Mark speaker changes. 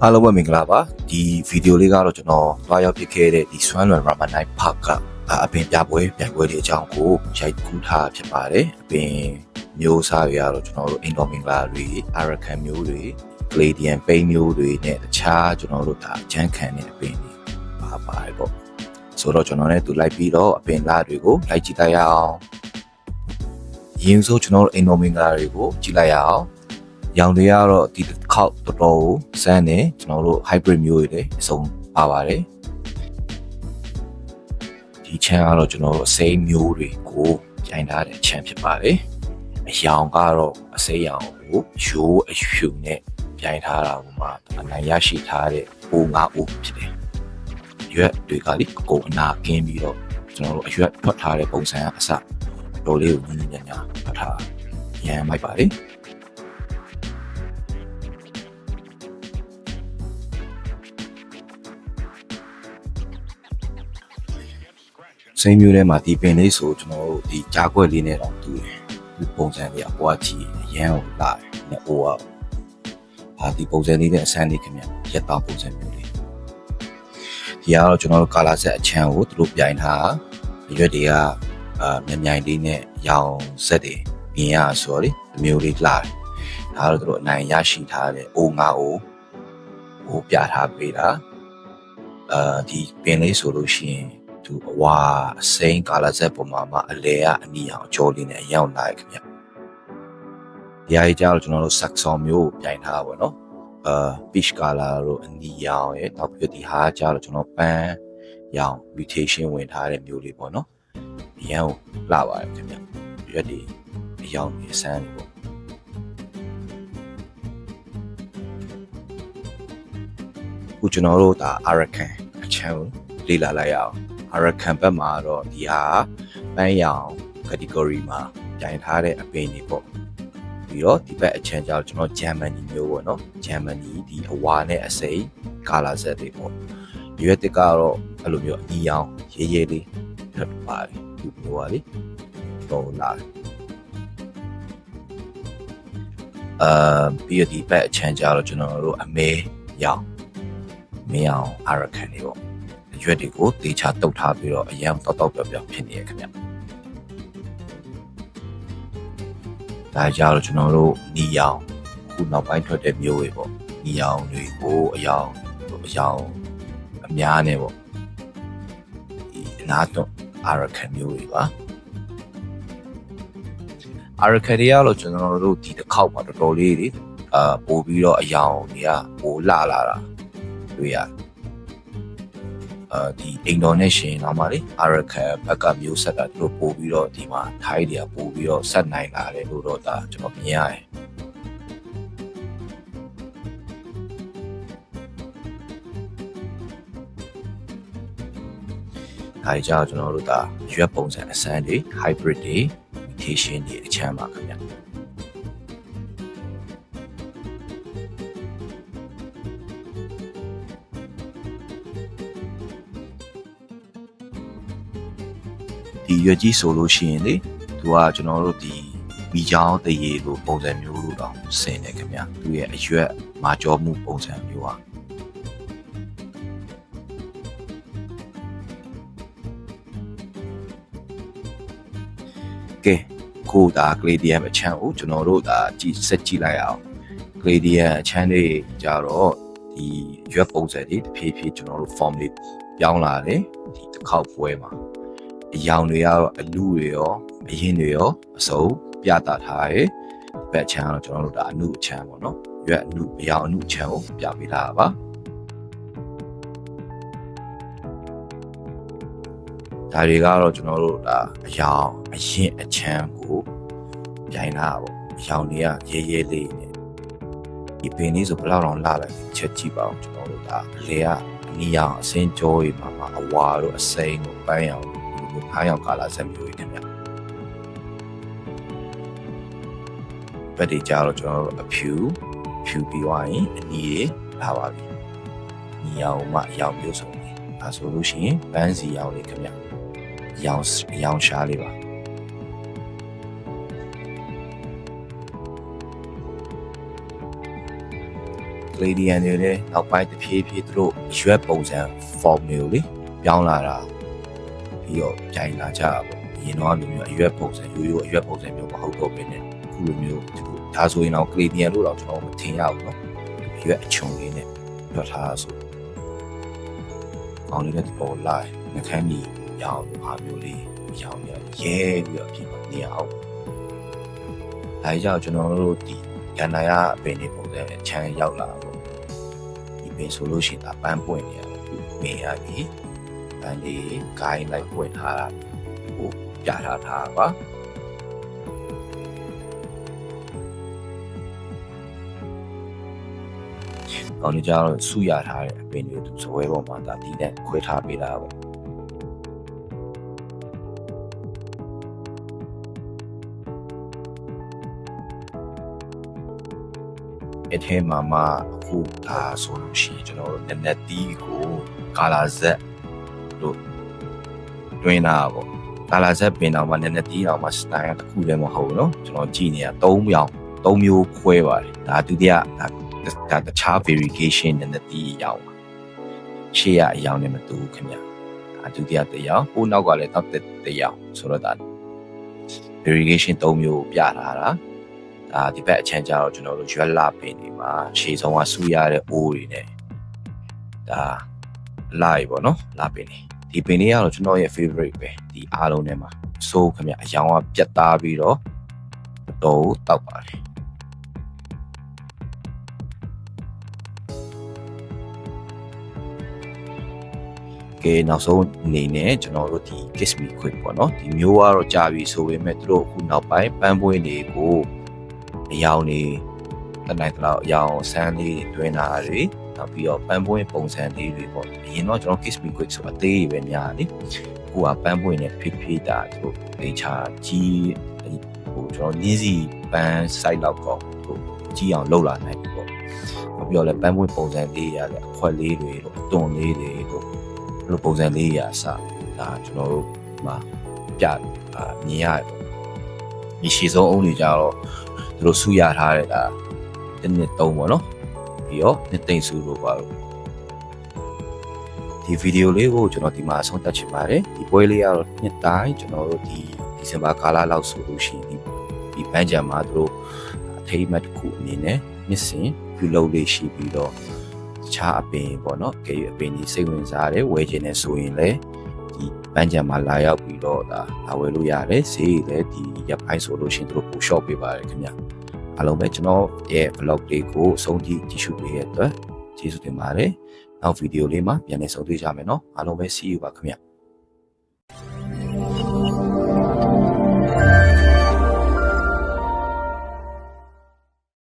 Speaker 1: အားလုံးပဲမင်္ဂလာပါဒီဗီဒီယိုလေးကတော့ကျွန်တော်တွားရောက်ဖြစ်ခဲ့တဲ့ဒီဆွမ်းလွန်ရာမနိုင်ဖတ်ကအပင်ပြပွဲတွေအကြောင်းကိုရိုက်ကူးထားဖြစ်ပါတယ်အပင်မျိုးစားတွေကတော့ကျွန်တော်တို့အင်ဒိုမင်္ဂလာတွေအာရကန်မျိုးတွေဂလေဒီယန်ပိန်းမျိုးတွေနဲ့တခြားကျွန်တော်တို့ဒါဂျန်ခံတဲ့အပင်တွေပါတယ်ပေါ့ဆိုတော့ကျွန်တော်နဲ့တူလိုက်ပြီးတော့အပင်လားတွေကိုလိုက်ကြည့်လိုက်ရအောင်ရင်းစိုးကျွန်တော်တို့အင်ဒိုမင်္ဂလာတွေကိုကြည့်လိုက်ရအောင်ရောင်တွေကတော့ဒီတစ်ခေါက်တော်တော်စမ်းနေကျွန်တော်တို့ hybrid မျိုးတွေလည်းအစုံပါပါတယ်ဒီချမ်းကတော့ကျွန်တော်တို့အစိမ်းမျိုးတွေကိုကြိုင်ထားတဲ့ချမ်းဖြစ်ပါတယ်အရောင်ကတော့အစိမ်းရောင်ကိုရိုးအဖြူနဲ့ကြိုင်ထားတာကိုမှအနိုင်ရရှိထားတဲ့အိုငါအိုဖြစ်တယ်ရွက်တွေကလေကိုအနာကင်းပြီးတော့ကျွန်တော်တို့အရွက်ထွက်ထားတဲ့ပုံစံအစတော်လေးကိုညင်ညင်ညာထွက်ထားရမ်းမိုက်ပါတယ်စိမ်းမျိုးထဲမှာဒီပင်လေးဆိုကျွန်တော်တို့ဒီကြားကွက်လေးနဲ့တော့တူတယ်ဒီပုံစံလေးအပွားကြီးရမ်းကိုလာတယ်နဲ့အိုကဒီပုံစံလေးနဲ့အဆန်းလေးခင်ဗျရက်တောင်ပုံစံမျိုးလေးဒီကတော့ကျွန်တော်တို့ကာလာဆက်အချမ်းကိုသူတို့ပြိုင်ထားရွက်တွေကမြိုင်လေးနဲ့ရောင်ဆက်တွေမြင်ရဆိုတော့လေမျိုးလေးလာတယ်ဒါတော့သူတို့အနိုင်ရရှိထားတဲ့အိုငါအိုဟိုပြထားပေးတာဒီပင်လေးဆိုလို့ရှိရင်သူအဝါအစိမ်းကာလာဆက်ပုံမှာအလဲကအနီအောင်အကျော်လေးနဲ့အရောက်လာခင်ဗျဒီအရေးကြတော့ကျွန်တော်တို့ဆက်ဆော်မျိုးပြိုင်ထားပါတော့peach color တို့အနီရောင်ရဲ့နောက်ပြီးဒီဟာကြတော့ကျွန်တော်ပန်းရောင် mutation ဝင်ထားတဲ့မျိုးလေးပေါ့နော်အရန်ကိုလှပါတယ်ခင်ဗျရွက်ဒီအရောင်နေဆန်းနေပေါ့ခုကျွန်တော်တို့ဒါ Arakan အချမ်းကိုလေ့လာလိုက်ရအောင်Arakan ဘက်မှာတော့ဒီဟာပန်းရောင် category မှာကြိုင်ထားတဲ့အပင်တွေပေါ့ပြီးတော့ဒီဘက်အချမ်းကြောင့်ကျွန်တော် Germany မျိုးပေါ့နော် Germany ဒီအဝါနဲ့အစိမ်း color set တွေပေါ့ရွက်တစ်ကတော့အဲ့လိုမျိုးအနီရောင်ရေးရေးလေးထွက်ပါတယ်ဒီမျိုးပါလေတော့လာပြီးတော့ဒီဘက်အချမ်းကြောင့်ကျွန်တော်တို့အမဲရောင်Arakan တွေပေါ့ရွက်တွေကိုတေချာတုတ်ထားပြီးတော့အရန်တောက်ပြောဖြစ်နေရခင်ဗျဒါကြောင့်ကျွန်တော်တို့နီရောင်ခုနောက်ပိုင်းထွက်တဲ့မျိုးတွေပေါ့နီရောင်တွေကိုအယောင်အများနဲ့ပေါ့ဒီအနာတော့ Arakan မျိုးတွေပါ Arakan တွေကတော့ကျွန်တော်တို့ဒီတစ်ခေါက်မှာတော်တော်လေးတွေပို့ပြီးတော့အယောင်တွေကပိုလာတာတွေ့ရတယ်ဒီအင်ဒိုနီးရှားနောက်မှာလေ Arakan ဘက်ကမျိုးဆက်တာသူတို့ပို့ပြီးတော့ဒီမှာထိုင်းတွေကပို့ပြီးတော့ဆက်နိုင်လာတယ်လို့တော့ဒါကျွန်တော်မြင်ရတယ်ဒါကြောင့်ကျွန်တော်တို့ဒါရွက်ပုံစံအစမ်းတွေ hybrid တွေ mutation တွေအချမ်းပါခင်ဗျဒီရွက်ကြီးဆိုလို့ရှိရင်လေသူကကျွန်တော်တို့ဒီမိချောင်းတရေလိုပုံစံမျိုးလို့တော့ဆင်နေခင်ဗျသူရဲ့အရွက်မာကျော်မှုပုံစံမျိုးပါကဲခုဒါ gradient အချမ်းကိုကျွန်တော်တို့ဒါဆက်ကြည့်လိုက်အောင် gradient အချမ်းလေးကြတော့ဒီရွက်ပုံစံတွေတဖြည်းဖြည်းကျွန်တော်တို့ form လေးပြောင်းလာတယ်ဒီတစ်ခေါက်ပွဲမှာအယောင်တွေကတော့အလူတွေရောအရင်တွေရောအစုံပြတာထားရဲဘက်ချမ်းတော့ကျွန်တော်တို့ဒါအနုအချမ်းပေါ့နော်ရွက်အနုအယောင်အနုချမ်းကိုပြပေးထားတာပါဒါတွေကတော့ကျွန်တော်တို့ဒါအယောင်အရင်အချမ်းကိုပြိုင်တာပေါ့အယောင်တွေကရဲရဲလေးနဲ့ဒီပင်လေးဆိုဘယ်လောက်တော့လှလိုက်ချက်ကြည့်ပါအောင်ကျွန်တော်တို့ဒါလေကအနီရောင်အစင်းကြောတွေမှာအဝါတို့အစိမ်းတို့ပန်းရောင်အားရောင်ကာလာဆက်မျိုးတွေခင်ဗျဘက်တွေကြတော့ကျွန်တော်တို့အဖြူပြီးသွားရင်အနီတွေလာပါပြီနီရောင်မှရောင်မျိုးစုံတွေဒါဆိုလို့ရှိရင်ပန်းစီရောင်လေးခင်ဗျရောင်ရှားလေးပါ Canadian တွေလည်းနောက်ပိုင်းတစ်ဖြည်းဖြည်းသူတို့ရွက်ပုံစံ form တွေကိုလေပြောင်းလာတာပြီးတော့ကြိုင်လာကြပါပေါ့အရင်တော့လိုမျိုးရွက်ပုံစံရိုးရိုးရွက်ပုံစံမျိုးမဟုတ်တော့ဘဲနဲ့အခုလိုမျိုးဒါဆိုရင်တော့ Canadian လို့တော့ကျွန်တော်မထင်ရဘူးเนาะရွက်အချုံလေးနဲ့တွက်ထားဆိုအောင်လေးတဲ့ပေါ်လာနှခမ်းကြီးရောင်ဟာမျိုးလေးရောင်ရဲပြီးတော့ပြင်နေအောင်ဒါကြောင့်ကျွန်တော်တို့ဒီကန္နာရအပင်တွေပုံစံချမ်းရောက်လာတော့ဒီပင်ဆိုလို့ရှိရင်ဒါပန်းပွင့်နေရတယ်ပင်ရပြီပန်းလေးဂိုင်းလိုက်ပွင့်ထားတာဟိုပြထားတာပါကောင်းနေကြတော့ဆူရထားတဲ့အပင်တွေသူစပွဲပေါ်မှာဒါဒီနဲ့ခွဲထားပေးတာပေါ့အထဲမှာမှအခုဒါဆိုလို့ရှိရင်ကျွန်တော်တို့နက်နက်တီးကိုကာလာဇက်လို့တွင်းတာပေါ့ကာလာဇက်ပင်တော်မှာနက်နက်တီးတော်မှာစတိုင်တစ်ခုလည်းမဟုတ်ဘူးเนาะကျွန်တော်ကြည့်နေတာ3မျိုးခွဲပါတယ်ဒါဒုတိယဒါတခြား variegation နက်နက်တီးရောင်ရှေ့ရအရောင်နဲ့မတူဘူးခင်ဗျဒါဒုတိယတစ်ရောင်ဟိုနောက်ကလည်းနောက်တစ်ရောင်ဆိုတော့ဒါ variegation 3မျိုးပြထားတာဒါဒီဘက်အချမ်းကျတော့ကျွန်တော်တို့ရွက်လာပင်တွေမှာရှေ့ဆုံးကဆူရတဲ့အိုးတွေနဲ့ဒါလိုက်ပေါ့နော်လာပင်တွေဒီပင်တွေကတော့ကျွန်တော်ရဲ့ favorite ပဲဒီအားလုံးထဲမှာစိုးခင်ဗျအရောင်ကပြတ်သားပြီးတော့တော့တောက်ပါတယ်ကဲနောက်ဆုံးအနေနဲ့ကျွန်တော်တို့ဒီ Kiss Me Quick ပေါ့နော်ဒီမျိုးကတော့ကြာပြီဆိုပေမဲ့တို့အခုနောက်ပိုင်းပန်းပွင့်တွေကိုအယောင်တွေတနိုင်တော့အယောင်ဆန်းလေးတွင်းတာတွေနောက်ပြီးတော့ပန်းပွင့်ပုံစံလေးတွေပေါ့အရင်တော့ကျွန်တော် Kiss Me Quick ဆိုအသေးပဲများလေအခုကပန်းပွင့်နဲ့ဖိဖိတာတို့ဒေချာကြီးဟိုကျွန်တော်နင်းစီပန်း site လောက်ကောဟိုကြီးအောင်လှုပ်လာနိုင်ပြီပေါ့နောက်ပြီးတော့လည်းပန်းပွင့်ပုံစံလေးရလည်းအခွက်လေးတွေတို့အသွင်လေးတွေတို့လိုပုံစံလေးရအစဒါကျွန်တော်တို့မှာပြမြင်ရတယ်ဒီရှည်ဆုံးအုံးတွေကြတော့သူတို့ဆူရထားတဲ့ဒါတစ်နှစ်သုံးပေါ့နော်ပြီးတော့နှစ်သိမ့်ဆူလို့ပါလို့ဒီဗီဒီယိုလေးကိုကျွန်တော်ဒီမှာဆုံးသက်ချင်ပါတယ်ဒီပွဲလေးကတော့နှစ်တိုင်းကျွန်တော်တို့ဒီဇင်ဘာကာလလောက်ဆိုလို့ရှိရင်ဒီပန်းချံမှာသူတို့အထိမ်းအမှတ်တစ်ခုအနေနဲ့နှစ်စဉ်ပြုလုပ်လေးရှိပြီးတော့တခြားအပင်ပေါ့နော်ကဲအပင်ကြီးစိတ်ဝင်စားတယ်ဝယ်ခြင်းနဲ့ဆိုရင်လည်းဒီပန်းချံမှာလာရောက်ပြီးတော့ဒါလာဝယ်လို့ရတယ်ဈေးလည်းဒီရပ်ပိုင်းဆိုလို့ရှိရင်သူတို့ပို့ shop ပေးပါတယ်ခင်ဗျအားလုံးပဲကျွန်တော်ရဲ့ vlog လေးကိုအဆုံးထိကြည့်ရှုပေးရတဲ့အတွက်ကျေးဇူးတင်ပါတယ်နောက်ဗီဒီယိုလေးမှာပြန်လည်ဆုံတွေ့ကြမယ်နော်အားလုံးပဲ see you ပါခင်ဗျ